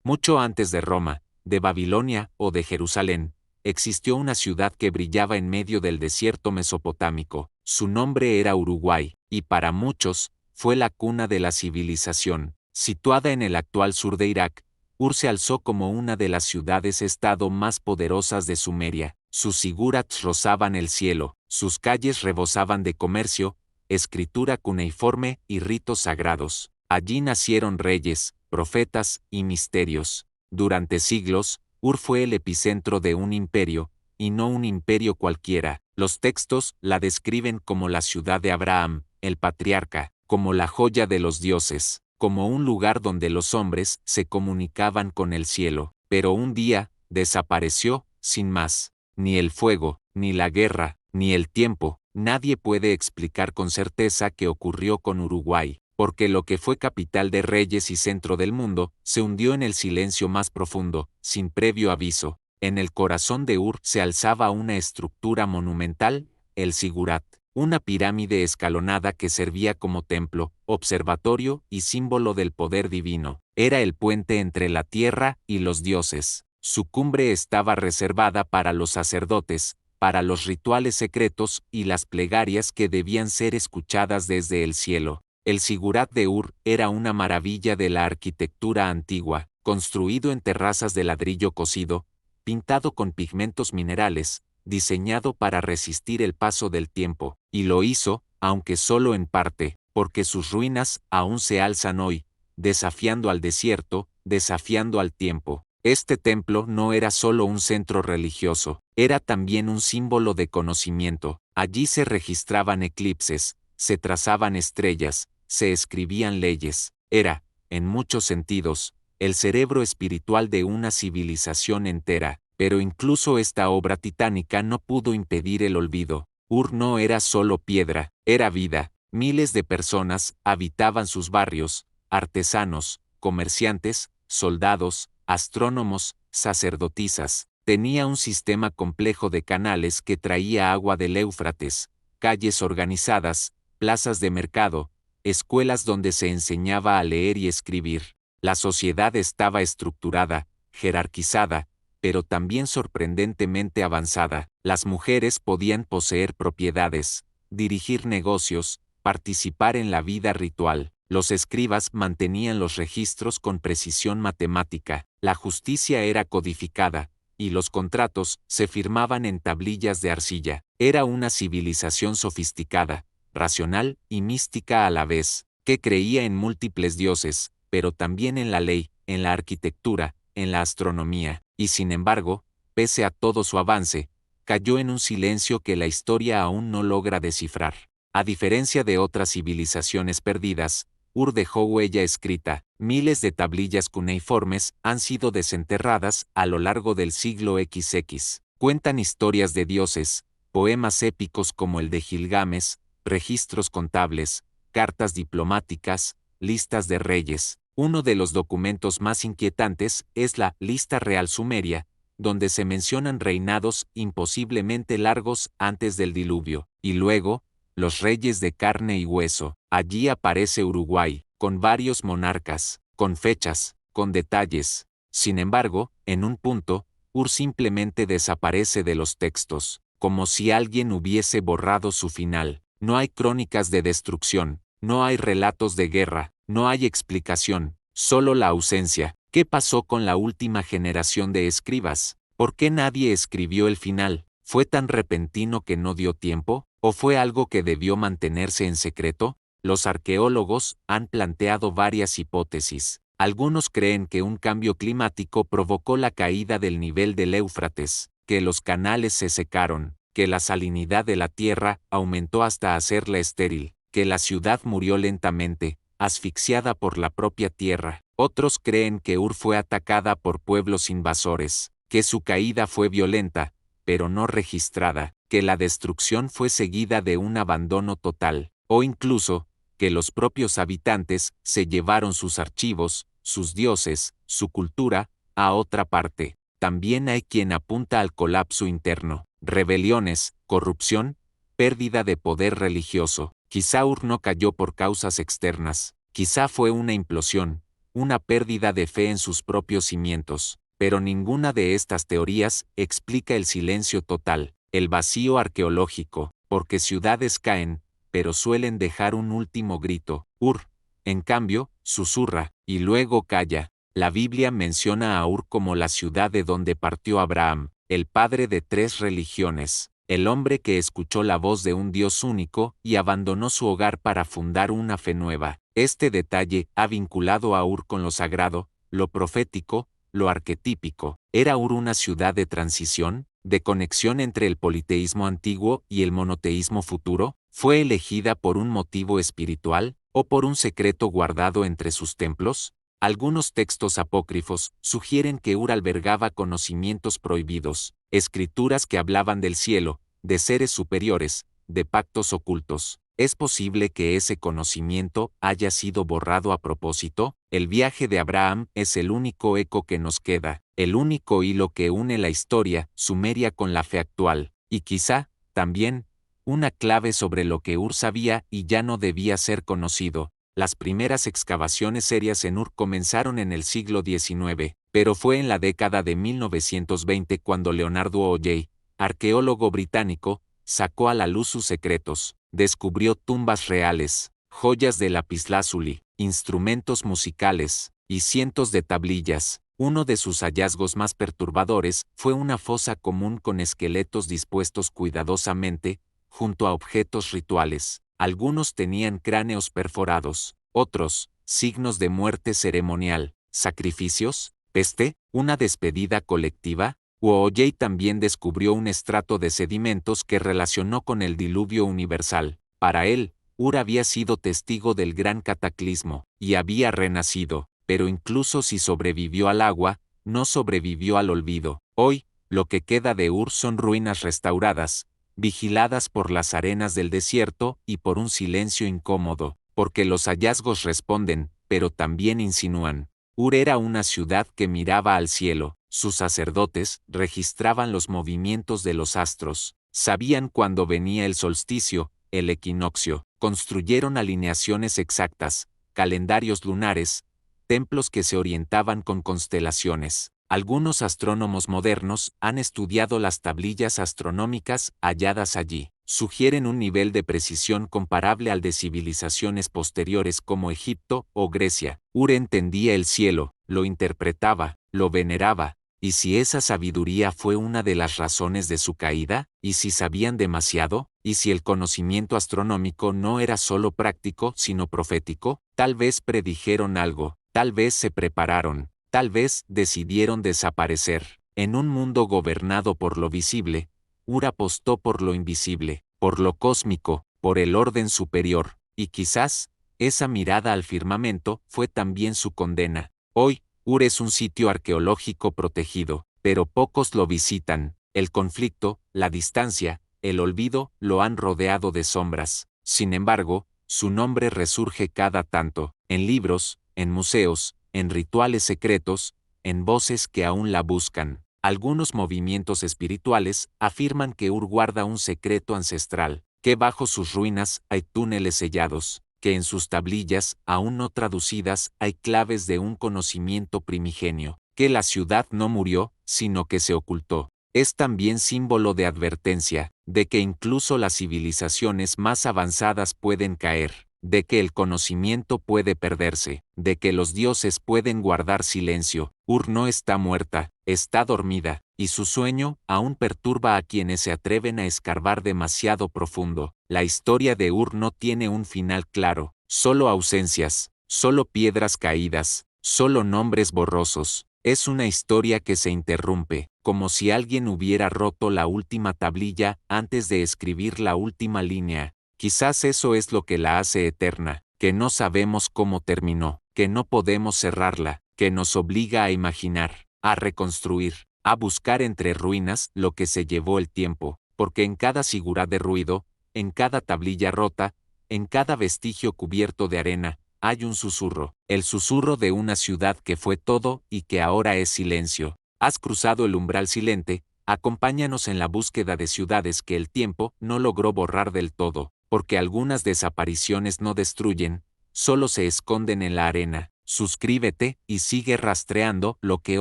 Mucho antes de Roma, de Babilonia o de Jerusalén, existió una ciudad que brillaba en medio del desierto mesopotámico. Su nombre era Uruguay, y para muchos, fue la cuna de la civilización. Situada en el actual sur de Irak, Ur se alzó como una de las ciudades-estado más poderosas de Sumeria. Sus zigurats rozaban el cielo, sus calles rebosaban de comercio, escritura cuneiforme y ritos sagrados. Allí nacieron reyes, profetas y misterios. Durante siglos, Ur fue el epicentro de un imperio, y no un imperio cualquiera. Los textos la describen como la ciudad de Abraham, el patriarca, como la joya de los dioses, como un lugar donde los hombres se comunicaban con el cielo. Pero un día, desapareció, sin más. Ni el fuego, ni la guerra, ni el tiempo, nadie puede explicar con certeza qué ocurrió con Uruguay, porque lo que fue capital de reyes y centro del mundo, se hundió en el silencio más profundo, sin previo aviso. En el corazón de Ur se alzaba una estructura monumental, el zigurat, una pirámide escalonada que servía como templo, observatorio y símbolo del poder divino. Era el puente entre la tierra y los dioses. Su cumbre estaba reservada para los sacerdotes, para los rituales secretos y las plegarias que debían ser escuchadas desde el cielo. El zigurat de Ur era una maravilla de la arquitectura antigua, construido en terrazas de ladrillo cocido, pintado con pigmentos minerales, diseñado para resistir el paso del tiempo, y lo hizo, aunque solo en parte, porque sus ruinas aún se alzan hoy, desafiando al desierto, desafiando al tiempo. Este templo no era solo un centro religioso, era también un símbolo de conocimiento. Allí se registraban eclipses, se trazaban estrellas, se escribían leyes. Era, en muchos sentidos, el cerebro espiritual de una civilización entera. Pero incluso esta obra titánica no pudo impedir el olvido. Ur no era solo piedra, era vida. Miles de personas habitaban sus barrios, artesanos, comerciantes, soldados, astrónomos, sacerdotisas. Tenía un sistema complejo de canales que traía agua del Éufrates, calles organizadas, plazas de mercado, escuelas donde se enseñaba a leer y escribir. La sociedad estaba estructurada, jerarquizada, pero también sorprendentemente avanzada. Las mujeres podían poseer propiedades, dirigir negocios, participar en la vida ritual. Los escribas mantenían los registros con precisión matemática. La justicia era codificada, y los contratos se firmaban en tablillas de arcilla. Era una civilización sofisticada, racional y mística a la vez, que creía en múltiples dioses, pero también en la ley, en la arquitectura, en la astronomía, y sin embargo, pese a todo su avance, cayó en un silencio que la historia aún no logra descifrar. A diferencia de otras civilizaciones perdidas, Ur dejó huella escrita. Miles de tablillas cuneiformes han sido desenterradas a lo largo del siglo XX. Cuentan historias de dioses, poemas épicos como el de Gilgamesh, registros contables, cartas diplomáticas, listas de reyes. Uno de los documentos más inquietantes es la Lista Real Sumeria, donde se mencionan reinados imposiblemente largos antes del diluvio, y luego, los reyes de carne y hueso. Allí aparece Uruguay, con varios monarcas, con fechas, con detalles. Sin embargo, en un punto, Ur simplemente desaparece de los textos, como si alguien hubiese borrado su final. No hay crónicas de destrucción, no hay relatos de guerra, no hay explicación, solo la ausencia. ¿Qué pasó con la última generación de escribas? ¿Por qué nadie escribió el final? ¿Fue tan repentino que no dio tiempo? ¿O fue algo que debió mantenerse en secreto? Los arqueólogos han planteado varias hipótesis. Algunos creen que un cambio climático provocó la caída del nivel del Éufrates, que los canales se secaron, que la salinidad de la tierra aumentó hasta hacerla estéril, que la ciudad murió lentamente, asfixiada por la propia tierra. Otros creen que Ur fue atacada por pueblos invasores, que su caída fue violenta, pero no registrada, que la destrucción fue seguida de un abandono total, o incluso, que los propios habitantes se llevaron sus archivos, sus dioses, su cultura, a otra parte. También hay quien apunta al colapso interno, rebeliones, corrupción, pérdida de poder religioso. Quizá Ur no cayó por causas externas, quizá fue una implosión, una pérdida de fe en sus propios cimientos. Pero ninguna de estas teorías explica el silencio total, el vacío arqueológico, porque ciudades caen, pero suelen dejar un último grito. Ur, en cambio, susurra, y luego calla. La Biblia menciona a Ur como la ciudad de donde partió Abraham, el padre de 3 religiones, el hombre que escuchó la voz de un Dios único y abandonó su hogar para fundar una fe nueva. Este detalle ha vinculado a Ur con lo sagrado, lo profético, lo arquetípico. ¿Era Ur una ciudad de transición, de conexión entre el politeísmo antiguo y el monoteísmo futuro? ¿Fue elegida por un motivo espiritual, o por un secreto guardado entre sus templos? Algunos textos apócrifos sugieren que Ur albergaba conocimientos prohibidos, escrituras que hablaban del cielo, de seres superiores, de pactos ocultos. ¿Es posible que ese conocimiento haya sido borrado a propósito? El viaje de Abraham es el único eco que nos queda, el único hilo que une la historia sumeria con la fe actual, y quizá, también, una clave sobre lo que Ur sabía y ya no debía ser conocido. Las primeras excavaciones serias en Ur comenzaron en el siglo XIX, pero fue en la década de 1920 cuando Leonardo O'Jay, arqueólogo británico, sacó a la luz sus secretos. Descubrió tumbas reales, joyas de lapislázuli, instrumentos musicales, y cientos de tablillas. Uno de sus hallazgos más perturbadores fue una fosa común con esqueletos dispuestos cuidadosamente, junto a objetos rituales. Algunos tenían cráneos perforados, otros, signos de muerte ceremonial, sacrificios, peste, una despedida colectiva. O'Jay también descubrió un estrato de sedimentos que relacionó con el diluvio universal. Para él, Ur había sido testigo del gran cataclismo, y había renacido, pero incluso si sobrevivió al agua, no sobrevivió al olvido. Hoy, lo que queda de Ur son ruinas restauradas, vigiladas por las arenas del desierto y por un silencio incómodo, porque los hallazgos responden, pero también insinúan. Ur era una ciudad que miraba al cielo. Sus sacerdotes registraban los movimientos de los astros, sabían cuándo venía el solsticio, el equinoccio, construyeron alineaciones exactas, calendarios lunares, templos que se orientaban con constelaciones. Algunos astrónomos modernos han estudiado las tablillas astronómicas halladas allí. Sugieren un nivel de precisión comparable al de civilizaciones posteriores como Egipto o Grecia. Ur entendía el cielo, lo interpretaba, lo veneraba. ¿Y si esa sabiduría fue una de las razones de su caída? ¿Y si sabían demasiado? ¿Y si el conocimiento astronómico no era solo práctico, sino profético? Tal vez predijeron algo, tal vez se prepararon, tal vez decidieron desaparecer. En un mundo gobernado por lo visible, Ur apostó por lo invisible, por lo cósmico, por el orden superior, y quizás, esa mirada al firmamento fue también su condena. Hoy, Ur es un sitio arqueológico protegido, pero pocos lo visitan. El conflicto, la distancia, el olvido lo han rodeado de sombras. Sin embargo, su nombre resurge cada tanto, en libros, en museos, en rituales secretos, en voces que aún la buscan. Algunos movimientos espirituales afirman que Ur guarda un secreto ancestral, que bajo sus ruinas hay túneles sellados, que en sus tablillas, aún no traducidas, hay claves de un conocimiento primigenio, que la ciudad no murió, sino que se ocultó. Es también símbolo de advertencia, de que incluso las civilizaciones más avanzadas pueden caer, de que el conocimiento puede perderse, de que los dioses pueden guardar silencio. Ur no está muerta, está dormida, y su sueño aún perturba a quienes se atreven a escarbar demasiado profundo. La historia de Ur no tiene un final claro, solo ausencias, solo piedras caídas, solo nombres borrosos. Es una historia que se interrumpe, como si alguien hubiera roto la última tablilla antes de escribir la última línea. Quizás eso es lo que la hace eterna, que no sabemos cómo terminó, que no podemos cerrarla, que nos obliga a imaginar, a reconstruir, a buscar entre ruinas lo que se llevó el tiempo, porque en cada figura de ruido, en cada tablilla rota, en cada vestigio cubierto de arena, hay un susurro, el susurro de una ciudad que fue todo y que ahora es silencio. Has cruzado el umbral silente, acompáñanos en la búsqueda de ciudades que el tiempo no logró borrar del todo, porque algunas desapariciones no destruyen, solo se esconden en la arena. Suscríbete y sigue rastreando lo que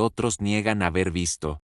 otros niegan haber visto.